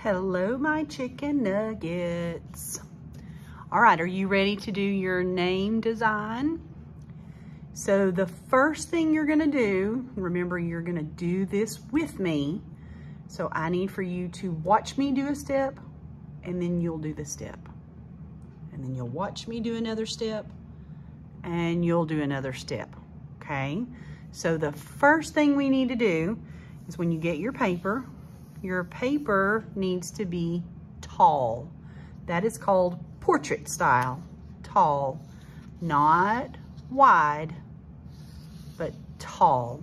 Hello, my chicken nuggets. All right, are you ready to do your name design? So the first thing you're gonna do, remember you're gonna do this with me. So I need for you to watch me do a step and then you'll do the step. And then you'll watch me do another step and you'll do another step, okay? So the first thing we need to do is when you get your paper needs to be tall. That is called portrait style, tall, not wide, but tall,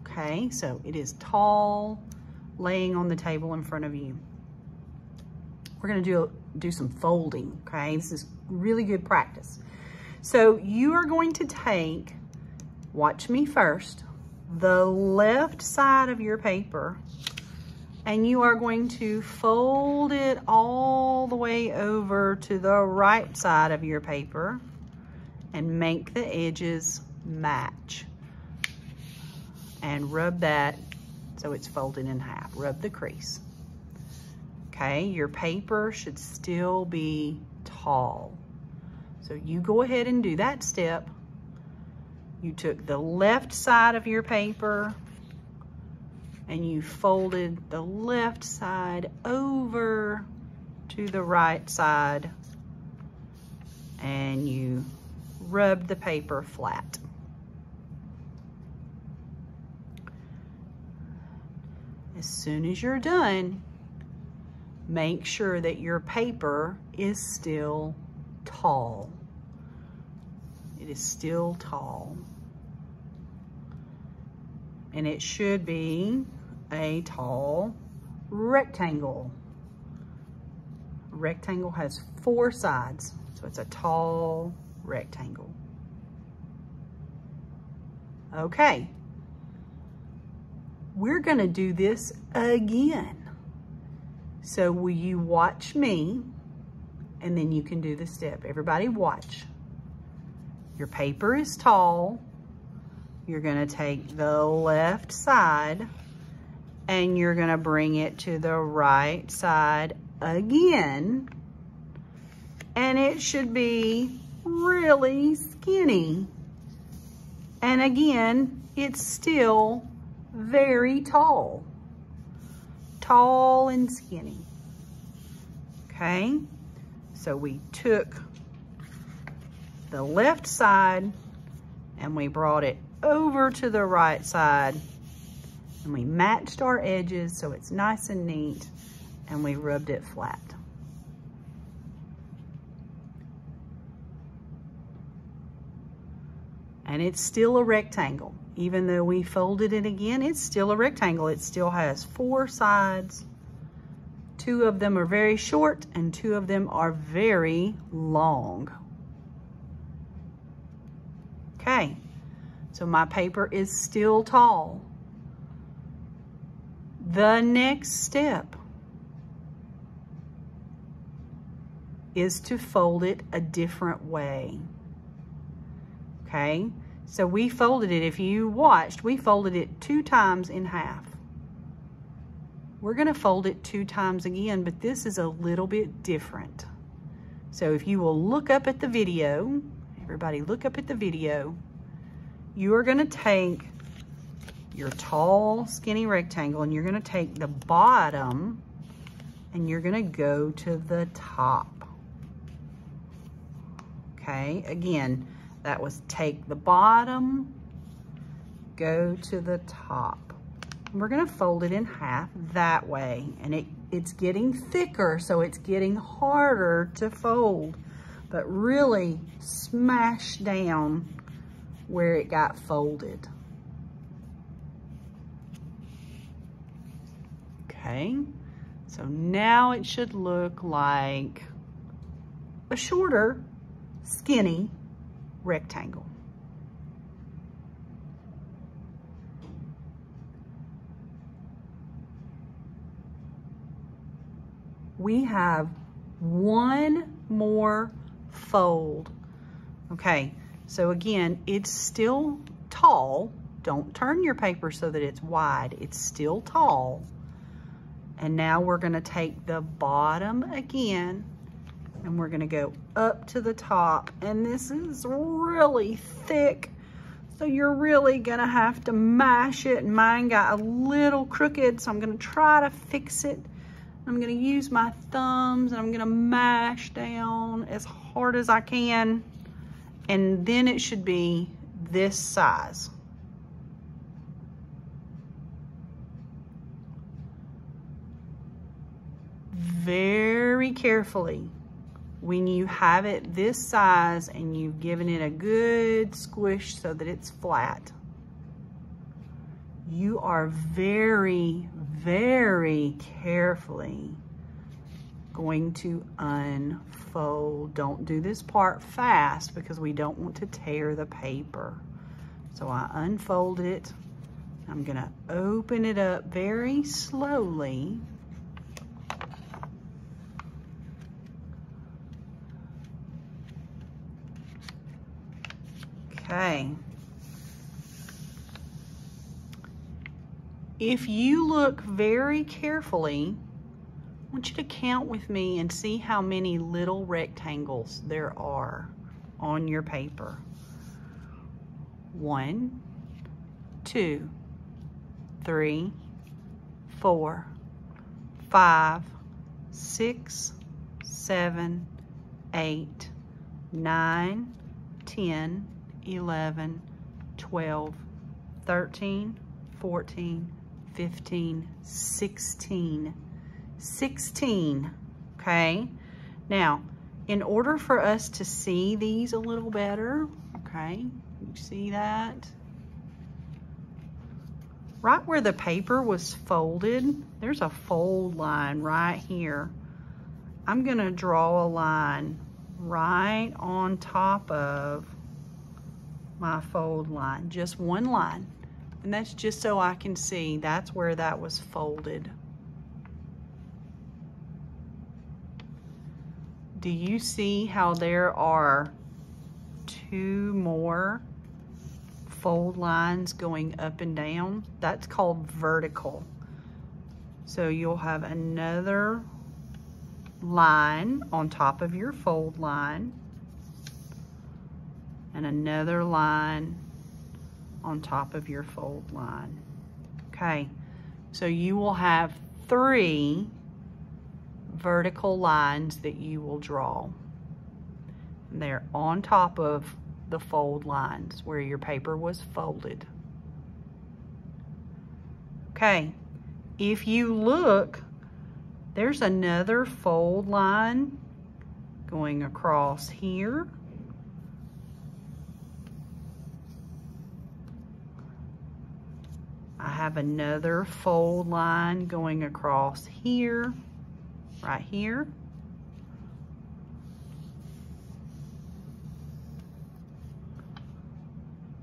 okay? So it is tall, laying on the table in front of you. We're gonna do some folding, okay? This is really good practice. So you are going to take, watch me first, the left side of your paper, and you are going to fold it all the way over to the right side of your paper and make the edges match. And rub that so it's folded in half. Rub the crease. Okay, your paper should still be tall. So you go ahead and do that step. You took the left side of your paper and you folded the left side over to the right side and you rubbed the paper flat. As soon as you're done, make sure that your paper is still tall. It is still tall. And it should be a tall rectangle. A rectangle has 4 sides, so it's a tall rectangle. Okay, we're gonna do this again. So will you watch me, and then you can do the step. Everybody watch. Your paper is tall. You're gonna take the left side and you're gonna bring it to the right side again. And it should be really skinny. And again, it's still very tall. Tall and skinny. Okay, so we took the left side and we brought it over to the right side and we matched our edges so it's nice and neat and we rubbed it flat. And it's still a rectangle. Even though we folded it again, it's still a rectangle. It still has 4 sides. 2 of them are very short and 2 of them are very long. Okay, so my paper is still tall. The next step is to fold it a different way. Okay, so we folded it, if you watched, we folded it 2 times in half. We're gonna fold it 2 times again, but this is a little bit different. So if you will look up at the video, everybody look up at the video, you are gonna take your tall, skinny rectangle and you're gonna take the bottom and you're gonna go to the top. Okay, again, that was take the bottom, go to the top. We're gonna fold it in half that way. And it's getting thicker, so it's getting harder to fold, but really smash down where it got folded. Okay, so now it should look like a shorter, skinny rectangle. We have 1 more fold. Okay, so again, it's still tall. Don't turn your paper so that it's wide. It's still tall. And now we're gonna take the bottom again and we're gonna go up to the top. And this is really thick, so you're really gonna have to mash it. And mine got a little crooked, so I'm gonna try to fix it. I'm gonna use my thumbs and I'm gonna mash down as hard as I can. And then it should be this size. Very carefully, when you have it this size and you've given it a good squish so that it's flat, you are very, very carefully going to unfold. Don't do this part fast because we don't want to tear the paper. So I unfold it. I'm gonna open it up very slowly. Okay. If you look very carefully, I want you to count with me and see how many little rectangles there are on your paper. 1, 2, 3, 4, 5, 6, 7, 8, 9, 10, 11, 12, 13, 14, 15, 16. 16, okay? Now, in order for us to see these a little better, okay, you see that? Right where the paper was folded, there's a fold line right here. I'm gonna draw a line right on top of my fold line, just one line. And that's just so I can see that's where that was folded. Do you see how there are 2 more fold lines going up and down? That's called vertical. So you'll have another line on top of your fold line and another line on top of your fold line. Okay, so you will have 3 vertical lines that you will draw. And they're on top of the fold lines where your paper was folded. Okay, if you look, there's another fold line going across here. I have another fold line going across here, right here.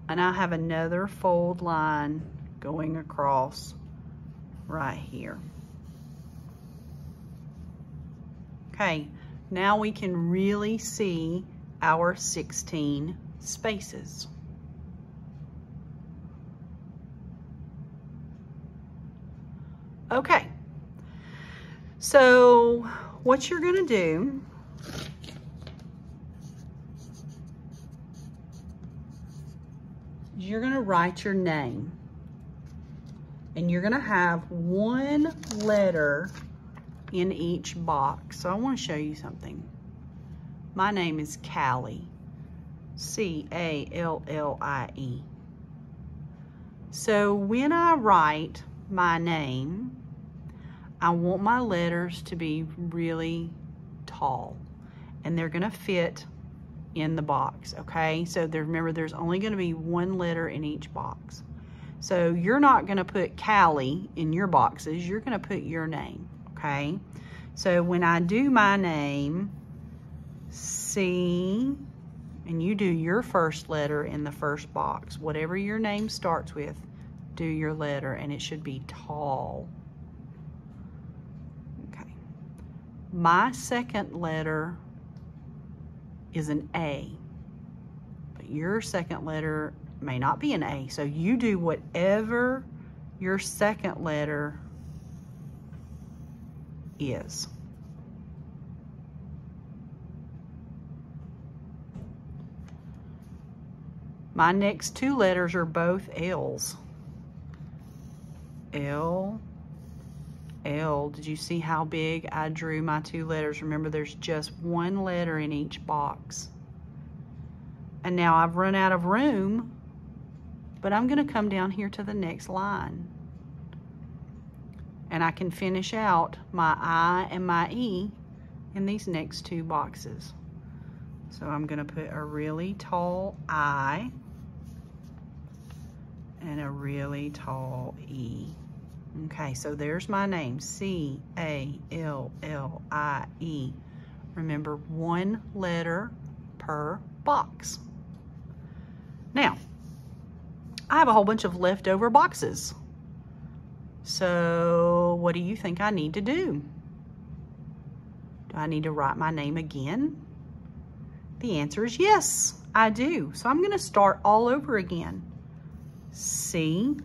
And I have another fold line going across right here. Okay, now we can really see our 16 spaces. Okay, so what you're gonna do is you're gonna write your name. And you're gonna have 1 letter in each box. So I wanna show you something. My name is Callie, C-A-L-L-I-E. So when I write my name, I want my letters to be really tall and they're gonna fit in the box, okay? So remember, there's only gonna be 1 letter in each box. So you're not gonna put Callie in your boxes, you're gonna put your name, okay? So when I do my name, C, and you do your first letter in the first box, whatever your name starts with, do your letter, and it should be tall. Okay. My second letter is an A, but your second letter may not be an A, so you do whatever your second letter is. My next two letters are both L's. L, L. Did you see how big I drew my two letters? Remember, there's just one letter in each box. And now I've run out of room, but I'm going to come down here to the next line. And I can finish out my I and my E in these next two boxes. So I'm going to put a really tall I and a really tall E. Okay, so there's my name, C-A-L-L-I-E. Remember, one letter per box. Now, I have a whole bunch of leftover boxes. So what do you think I need to do? Do I need to write my name again? The answer is yes, I do. So I'm going to start all over again. C,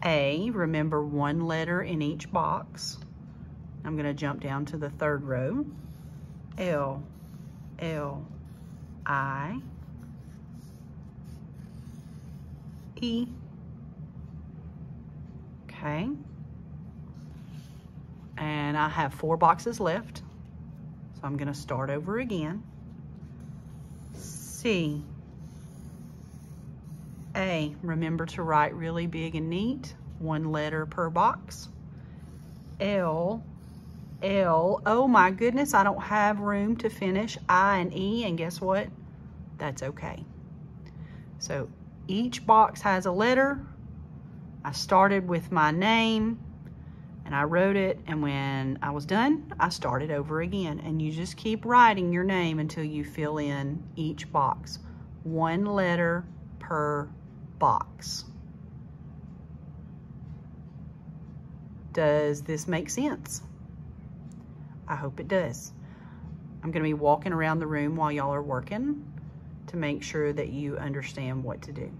A, remember one letter in each box. I'm going to jump down to the third row. L, L, I, E. Okay. And I have 4 boxes left. So I'm going to start over again. C, A, remember to write really big and neat, one letter per box. L, L, oh my goodness, I don't have room to finish I and E, and guess what? That's okay. So each box has a letter. I started with my name and I wrote it, and when I was done, I started over again. And you just keep writing your name until you fill in each box. One letter per box. Does this make sense? I hope it does. I'm going to be walking around the room while y'all are working to make sure that you understand what to do.